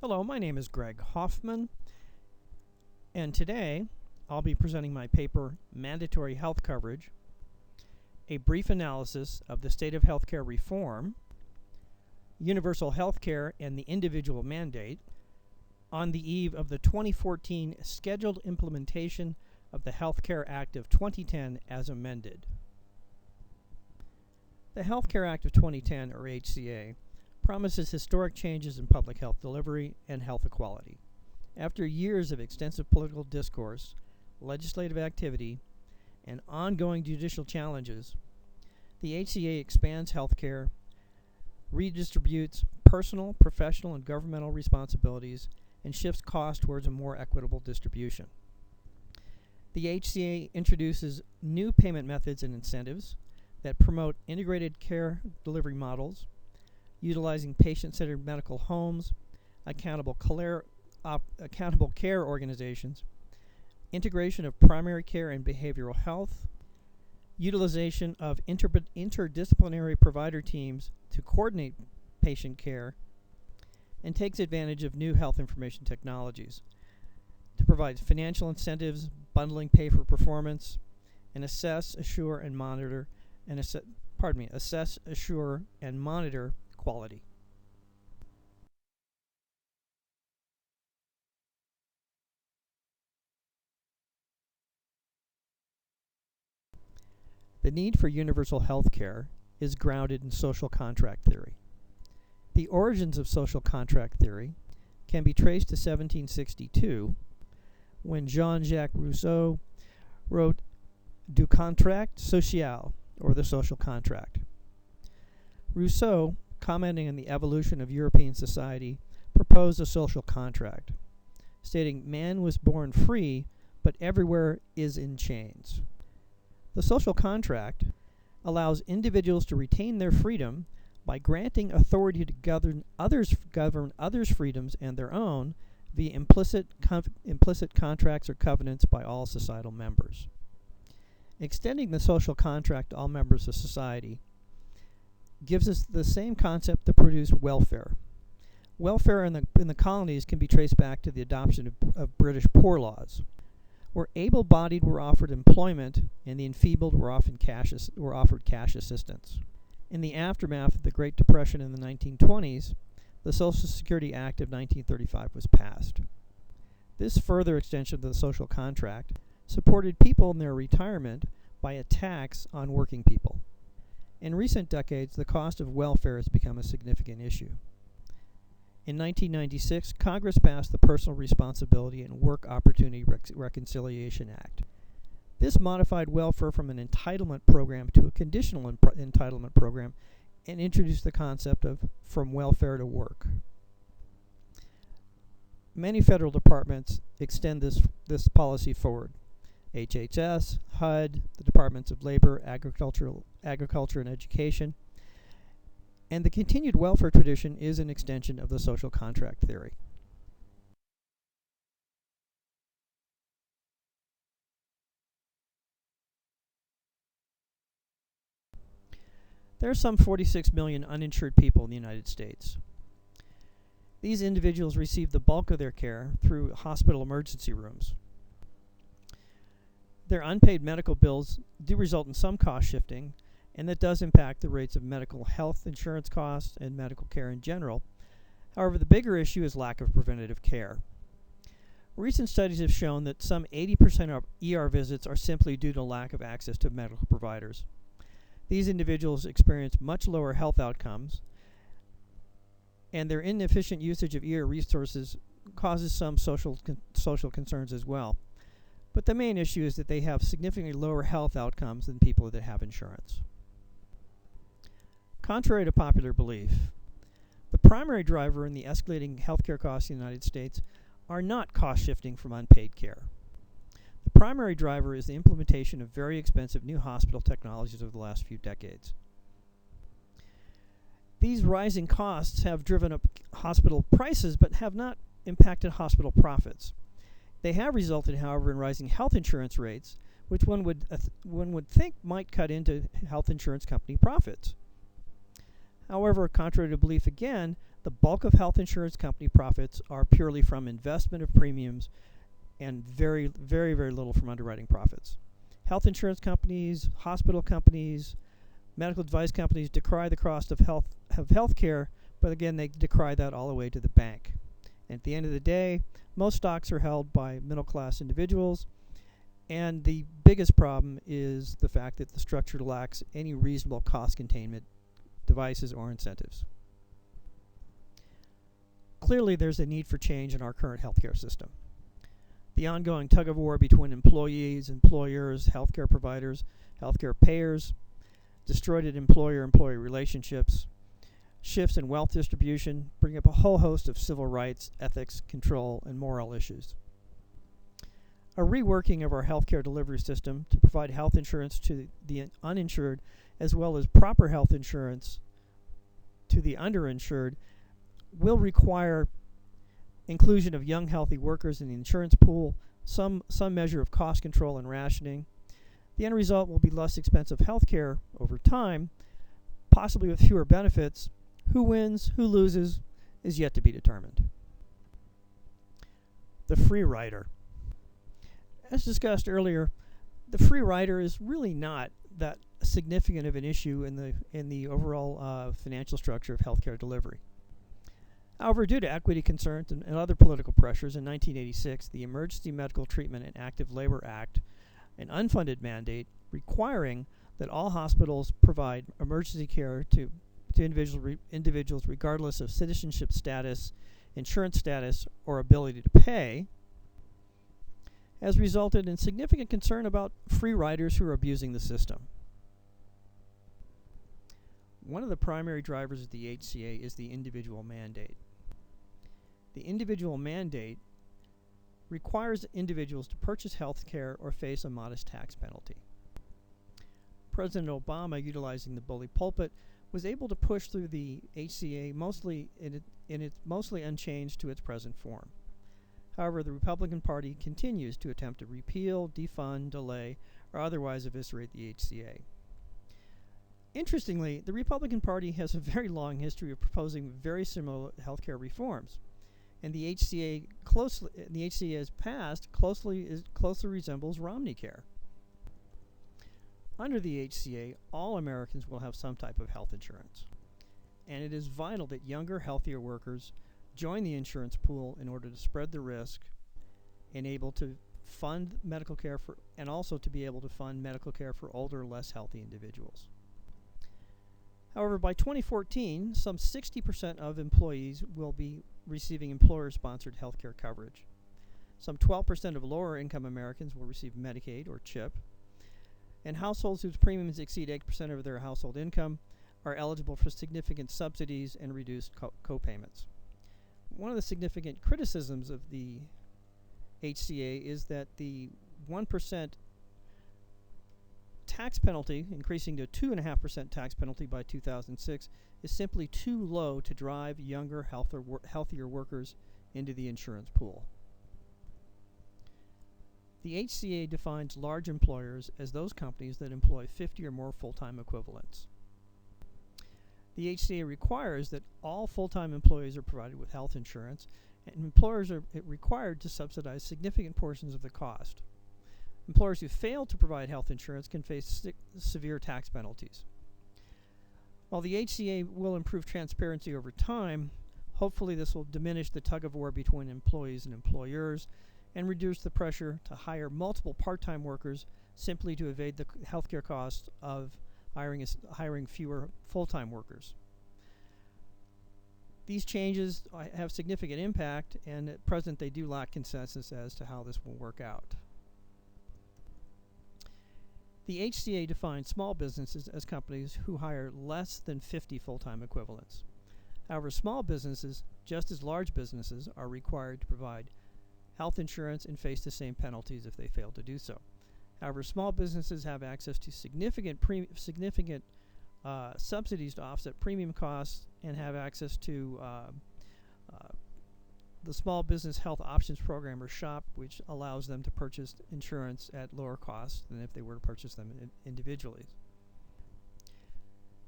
Hello, my name is Greg Hoffman, and today I'll be presenting my paper, Mandatory Health Coverage, a brief analysis of the state of healthcare reform, universal healthcare and the individual mandate, on the eve of the 2014 scheduled implementation of the Healthcare Act of 2010 as amended. The Healthcare Act of 2010, or HCA, promises historic changes in public health delivery and health equality. After years of extensive political discourse, legislative activity, and ongoing judicial challenges, the HCA expands healthcare, redistributes personal, professional, and governmental responsibilities, and shifts costs towards a more equitable distribution. The HCA introduces new payment methods and incentives that promote integrated care delivery models, utilizing patient-centered medical homes, accountable care organizations, integration of primary care and behavioral health, utilization of interdisciplinary provider teams to coordinate patient care, and takes advantage of new health information technologies to provide financial incentives, bundling pay for performance, and assess, assure, and monitor quality. The need for universal health care is grounded in social contract theory. The origins of social contract theory can be traced to 1762, when Jean-Jacques Rousseau wrote Du Contrat Social, or the social contract. Rousseau, commenting on the evolution of European society, proposed a social contract, stating man was born free, but everywhere is in chains. The social contract allows individuals to retain their freedom by granting authority to govern others' freedoms and their own via implicit contracts or covenants by all societal members. Extending the social contract to all members of society gives us the same concept that produced welfare. Welfare in the colonies can be traced back to the adoption of British Poor Laws, where able-bodied were offered employment and the enfeebled were offered cash assistance. In the aftermath of the Great Depression in the 1920s, the Social Security Act of 1935 was passed. This further extension of the social contract supported people in their retirement by a tax on working people. In recent decades, the cost of welfare has become a significant issue. In 1996, Congress passed the Personal Responsibility and Work Opportunity Reconciliation Act. This modified welfare from an entitlement program to a conditional entitlement program and introduced the concept of from welfare to work. Many federal departments extend this policy forward. HHS, HUD, the Departments of Labor, Agriculture and Education, and the continued welfare tradition is an extension of the social contract theory. There are some 46 million uninsured people in the United States. These individuals receive the bulk of their care through hospital emergency rooms. Their unpaid medical bills do result in some cost shifting, and that does impact the rates of medical health insurance costs and medical care in general. However, the bigger issue is lack of preventative care. Recent studies have shown that some 80% of ER visits are simply due to lack of access to medical providers. These individuals experience much lower health outcomes, and their inefficient usage of ER resources causes some social concerns as well. But the main issue is that they have significantly lower health outcomes than people that have insurance. Contrary to popular belief, the primary driver in the escalating healthcare costs in the United States are not cost shifting from unpaid care. The primary driver is the implementation of very expensive new hospital technologies over the last few decades. These rising costs have driven up hospital prices but have not impacted hospital profits. They have resulted, however, in rising health insurance rates, which one would think might cut into health insurance company profits. However, contrary to belief again, The bulk of health insurance company profits are purely from investment of premiums and very, very, very little from underwriting profits. Health insurance companies, hospital companies, medical device companies decry the cost of health care, but again, they decry that all the way to the bank. And at the end of the day, most stocks are held by middle-class individuals, and the biggest problem is the fact that the structure lacks any reasonable cost containment devices or incentives. Clearly, there's a need for change in our current healthcare system. The ongoing tug-of-war between employees, employers, healthcare providers, healthcare payers, distorted employer-employee relationships, shifts in wealth distribution bring up a whole host of civil rights, ethics, control, and moral issues. A reworking of our healthcare delivery system to provide health insurance to the uninsured as well as proper health insurance to the underinsured will require inclusion of young, healthy workers in the insurance pool, some measure of cost control and rationing. The end result will be less expensive health care over time, possibly with fewer benefits. Who wins, who loses, is yet to be determined. The free rider. As discussed earlier, the free rider is really not that significant of an issue in the overall financial structure of healthcare delivery. However, due to equity concerns and other political pressures, in 1986, the Emergency Medical Treatment and Active Labor Act, an unfunded mandate requiring that all hospitals provide emergency care to individuals regardless of citizenship status, insurance status, or ability to pay, has resulted in significant concern about free riders who are abusing the system. One of the primary drivers of the HCA is the individual mandate. The individual mandate requires individuals to purchase health care or face a modest tax penalty. President Obama, utilizing the bully pulpit, was able to push through the HCA mostly mostly unchanged to its present form. However, the Republican Party continues to attempt to repeal, defund, delay, or otherwise eviscerate the HCA. Interestingly, the Republican Party has a very long history of proposing very similar healthcare reforms, and the HCA's past closely resembles Romney Care. Under the HCA, all Americans will have some type of health insurance, and it is vital that younger, healthier workers join the insurance pool in order to spread the risk and able to fund medical care and also to be able to fund medical care for older, less healthy individuals. However, by 2014, some 60% of employees will be receiving employer-sponsored health care coverage. Some 12% of lower-income Americans will receive Medicaid or CHIP, and households whose premiums exceed 8% of their household income are eligible for significant subsidies and reduced co-payments. One of the significant criticisms of the HCA is that the 1% tax penalty, increasing to 2.5% tax penalty by 2006, is simply too low to drive younger, healthier workers into the insurance pool. The HCA defines large employers as those companies that employ 50 or more full-time equivalents. The HCA requires that all full-time employees are provided with health insurance, and employers are required to subsidize significant portions of the cost. Employers who fail to provide health insurance can face severe tax penalties. While the HCA will improve transparency over time, hopefully this will diminish the tug-of-war between employees and employers and reduce the pressure to hire multiple part-time workers simply to evade the healthcare costs of hiring fewer full-time workers. These changes have significant impact, and at present they do lack consensus as to how this will work out. The HCA defines small businesses as companies who hire less than 50 full-time equivalents. However, small businesses, just as large businesses, are required to provide health insurance and face the same penalties if they fail to do so. However, small businesses have access to significant subsidies to offset premium costs and have access to the Small Business Health Options Program, or SHOP, which allows them to purchase insurance at lower costs than if they were to purchase them individually.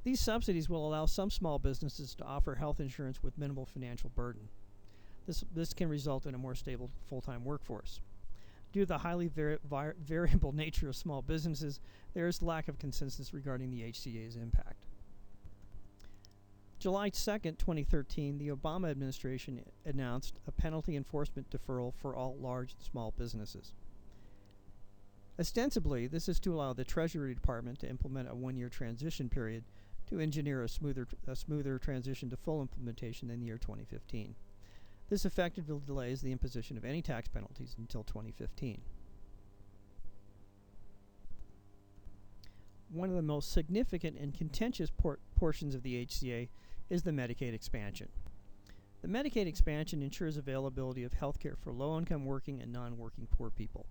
These subsidies will allow some small businesses to offer health insurance with minimal financial burden. This can result in a more stable full-time workforce. Due to the highly variable nature of small businesses, there is lack of consensus regarding the HCA's impact. July 2nd, 2013, the Obama administration announced a penalty enforcement deferral for all large and small businesses. Ostensibly, this is to allow the Treasury Department to implement a one-year transition period to engineer a smoother transition to full implementation in the year 2015. This effectively delays the imposition of any tax penalties until 2015. One of the most significant and contentious portions of the HCA is the Medicaid expansion. The Medicaid expansion ensures availability of health care for low-income working and non-working poor people.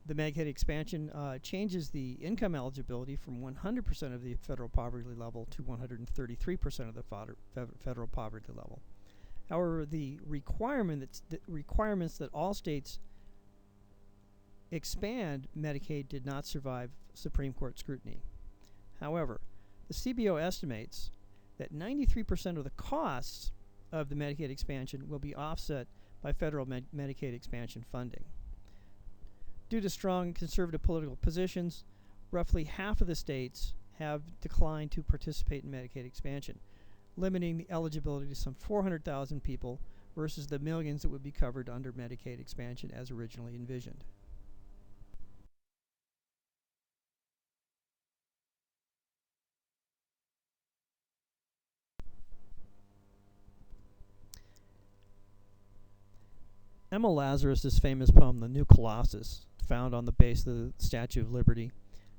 The Medicaid expansion changes the income eligibility from 100% of the federal poverty level to 133% of the federal poverty level. However, the requirements that all states expand Medicaid did not survive Supreme Court scrutiny. However, the CBO estimates that 93% of the costs of the Medicaid expansion will be offset by federal Medicaid expansion funding. Due to strong conservative political positions, roughly half of the states have declined to participate in Medicaid expansion, limiting the eligibility to some 400,000 people versus the millions that would be covered under Medicaid expansion as originally envisioned. Emma Lazarus' famous poem, The New Colossus, found on the base of the Statue of Liberty.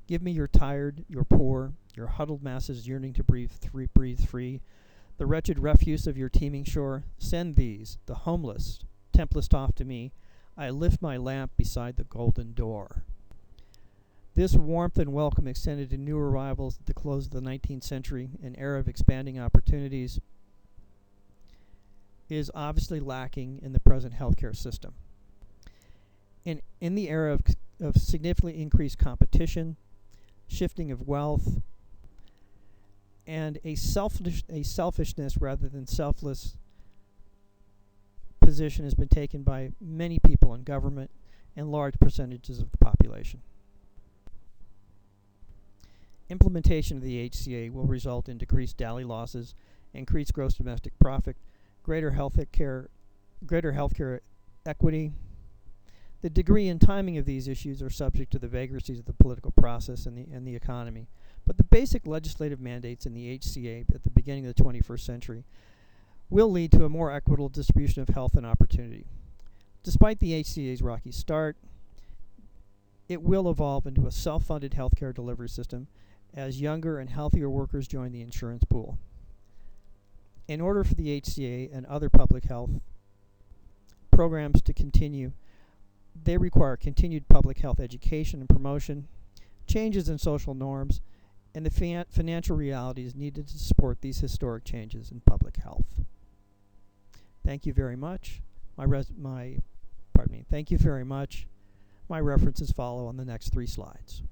Give me your tired, your poor, your huddled masses yearning to breathe free, the wretched refuse of your teeming shore. Send these, the homeless, tempest off to me. I lift my lamp beside the golden door. This warmth and welcome extended to new arrivals at the close of the 19th century, an era of expanding opportunities, is obviously lacking in the present healthcare system. In the era of significantly increased competition, shifting of wealth, and a selfishness rather than selfless position has been taken by many people in government and large percentages of the population. Implementation of the HCA will result in decreased daily losses, increased gross domestic profit, greater healthcare equity. The degree and timing of these issues are subject to the vagaries of the political process and the economy, but the basic legislative mandates in the HCA at the beginning of the 21st century will lead to a more equitable distribution of health and opportunity. Despite the HCA's rocky start, it will evolve into a self-funded healthcare delivery system as younger and healthier workers join the insurance pool. In order for the HCA and other public health programs to continue, they require continued public health education and promotion, changes in social norms, and the financial realities needed to support these historic changes in public health. Thank you very much. Thank you very much. My references follow on the next 3 slides.